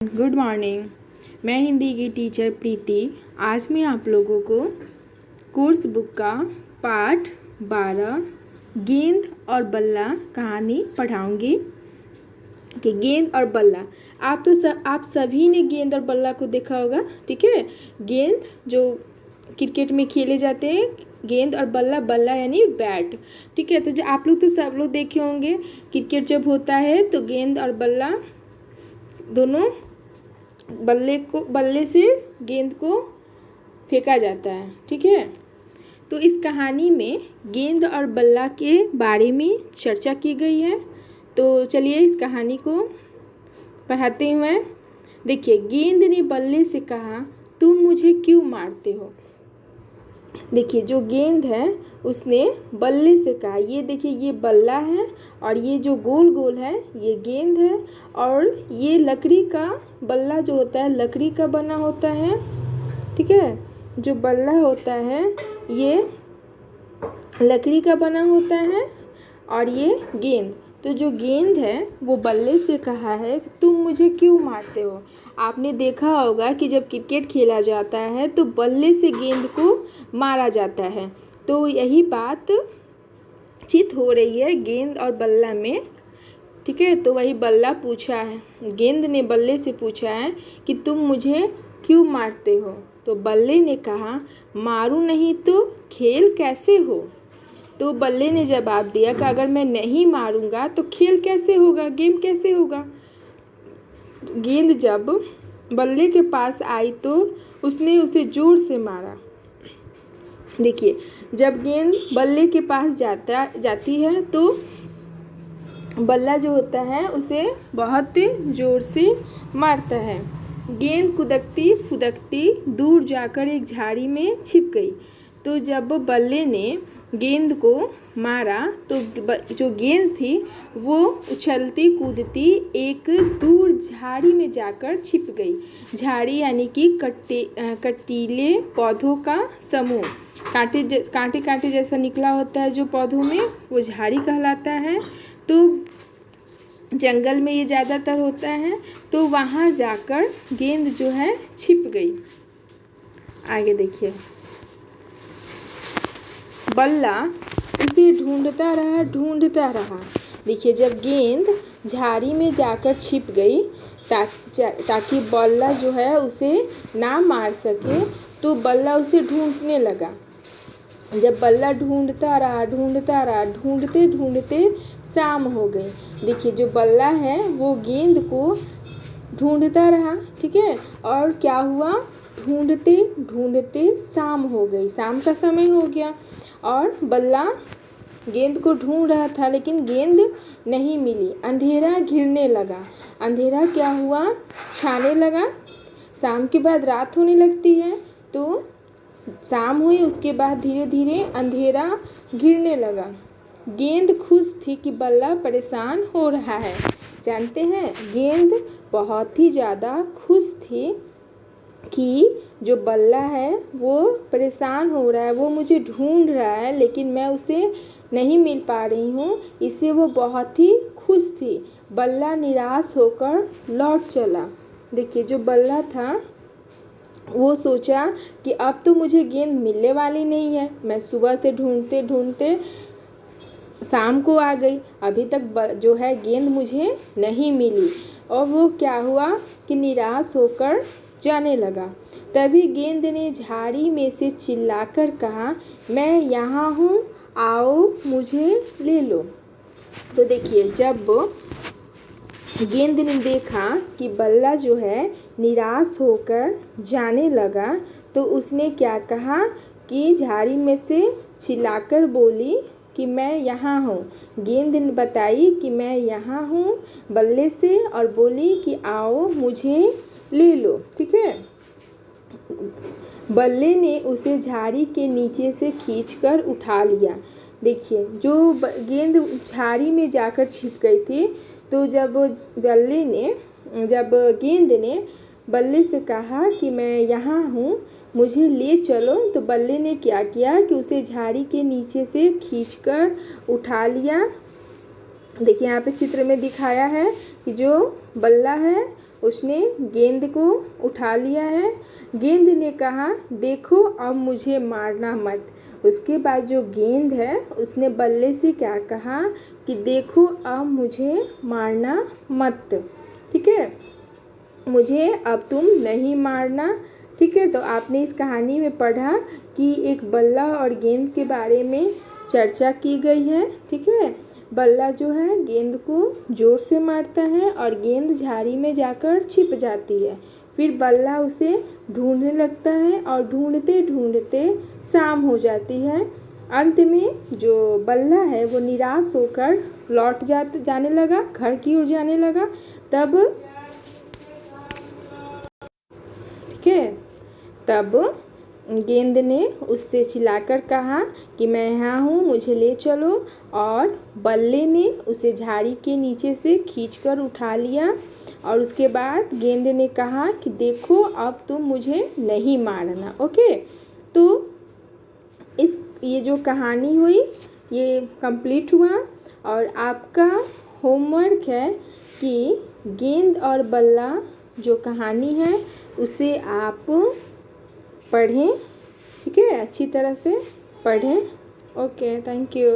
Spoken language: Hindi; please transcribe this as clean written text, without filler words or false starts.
Good morning. मैं हिंदी की टीचर प्रीति। आज मैं आप लोगों को कोर्स बुक का पाठ 12 गेंद और बल्ला कहानी पढ़ाऊंगी कि गेंद और बल्ला। आप सभी ने गेंद और बल्ला को देखा होगा, ठीक है। गेंद जो क्रिकेट में खेले जाते हैं, गेंद और बल्ला, बल्ला यानी बैट, ठीक है। तो जो आप लोग तो सब लोग देखे होंगे, क्रिकेट जब होता है तो गेंद और बल्ला दोनों बल्ले से गेंद को फेंका जाता है, ठीक है। तो इस कहानी में गेंद और बल्ला के बारे में चर्चा की गई है। तो चलिए इस कहानी को पढ़ाते हुए देखिए। गेंद ने बल्ले से कहा, तुम मुझे क्यों मारते हो। देखिए, जो गेंद है उसने बल्ले से कहा, ये देखिए ये बल्ला है और ये जो गोल गोल है ये गेंद है, और ये लकड़ी का बल्ला जो होता है लकड़ी का बना होता है, ठीक है। जो बल्ला होता है ये लकड़ी का बना होता है और ये गेंद। तो जो गेंद है वो बल्ले से कहा है कि तुम मुझे क्यों मारते हो। आपने देखा होगा कि जब क्रिकेट खेला जाता है तो बल्ले से गेंद को मारा जाता है। तो यही बात चित हो रही है गेंद और बल्ला में, ठीक है। तो वही बल्ला पूछा है, गेंद ने बल्ले से पूछा है कि तुम मुझे क्यों मारते हो। तो बल्ले ने कहा, मारूं नहीं तो खेल कैसे हो। तो बल्ले ने जवाब दिया कि अगर मैं नहीं मारूंगा तो खेल कैसे होगा, गेम कैसे होगा। गेंद जब बल्ले के पास आई तो उसने उसे जोर से मारा। देखिए, जब गेंद बल्ले के पास जाती है तो बल्ला जो होता है उसे बहुत जोर से मारता है। गेंद कुदकती फुदकती दूर जाकर एक झाड़ी में छिप गई। तो जब बल्ले ने गेंद को मारा तो जो गेंद थी वो उछलती कूदती एक दूर झाड़ी में जाकर छिप गई। झाड़ी यानी कि कटीले पौधों का समूह, कांटे जैसा निकला होता है जो पौधों में, वो झाड़ी कहलाता है। तो जंगल में ये ज़्यादातर होता है। तो वहाँ जाकर गेंद जो है छिप गई। आगे देखिए, बल्ला उसे ढूंढता रहा। देखिए, जब गेंद झाड़ी में जाकर छिप गई ताकि बल्ला जो है उसे ना मार सके, तो बल्ला उसे ढूंढने लगा। जब बल्ला ढूंढता रहा, ढूंढते शाम हो गई। देखिए, जो बल्ला है वो गेंद को ढूंढता रहा, ठीक है। और क्या हुआ, ढूंढते शाम हो गई, शाम का समय हो गया। और बल्ला गेंद को ढूंढ रहा था लेकिन गेंद नहीं मिली। अंधेरा घिरने लगा। अंधेरा क्या हुआ, छाने लगा। शाम के बाद रात होने लगती है, तो शाम हुई, उसके बाद धीरे धीरे अंधेरा घिरने लगा। गेंद खुश थी कि बल्ला परेशान हो रहा है। जानते हैं, गेंद बहुत ही ज़्यादा खुश थी कि जो बल्ला है वो परेशान हो रहा है, वो मुझे ढूंढ रहा है लेकिन मैं उसे नहीं मिल पा रही हूँ, इससे वो बहुत ही खुश थी। बल्ला निराश होकर लौट चला। देखिए, जो बल्ला था वो सोचा कि अब तो मुझे गेंद मिलने वाली नहीं है। मैं सुबह से ढूंढते शाम को आ गई, अभी तक जो है गेंद मुझे नहीं मिली। और वो क्या हुआ कि निराश होकर जाने लगा। तभी गेंद ने झाड़ी में से चिल्लाकर कहा, मैं यहाँ हूँ, आओ मुझे ले लो। तो देखिए, जब गेंद ने देखा कि बल्ला जो है निराश होकर जाने लगा, तो उसने क्या कहा कि झाड़ी में से चिल्लाकर बोली कि मैं यहाँ हूँ। गेंद ने बताई कि मैं यहाँ हूँ बल्ले से, और बोली कि आओ मुझे ले लो, ठीक है। बल्ले ने उसे झाड़ी के नीचे से खींचकर उठा लिया। देखिए, जो गेंद झाड़ी में जाकर छिप गई थी, तो जब गेंद ने बल्ले से कहा कि मैं यहाँ हूँ, मुझे ले चलो, तो बल्ले ने क्या किया कि उसे झाड़ी के नीचे से खींचकर उठा लिया। देखिए, यहाँ पे चित्र में दिखाया है कि जो बल्ला है उसने गेंद को उठा लिया है। गेंद ने कहा, देखो अब मुझे मारना मत। उसके बाद जो गेंद है उसने बल्ले से क्या कहा कि देखो अब मुझे मारना मत, ठीक है, मुझे अब तुम नहीं मारना। ठीक है, तो आपने इस कहानी में पढ़ा कि एक बल्ला और गेंद के बारे में चर्चा की गई है। ठीक है, बल्ला जो है गेंद को ज़ोर से मारता है और गेंद झाड़ी में जाकर छिप जाती है। फिर बल्ला उसे ढूंढने लगता है और ढूंढते ढूंढते शाम हो जाती है। अंत में जो बल्ला है वो निराश होकर जाने लगा, घर की ओर जाने लगा। तब ठीक है, तब गेंद ने उससे चिल्लाकर कहा कि मैं यहाँ हूँ, मुझे ले चलो। और बल्ले ने उसे झाड़ी के नीचे से खींचकर उठा लिया और उसके बाद गेंद ने कहा कि देखो अब तुम मुझे नहीं मारना। ओके, तो ये जो कहानी हुई ये कंप्लीट हुआ और आपका होमवर्क है कि गेंद और बल्ला जो कहानी है उसे आप पढ़ें। ठीक है, अच्छी तरह से पढ़ें। Okay, thank you.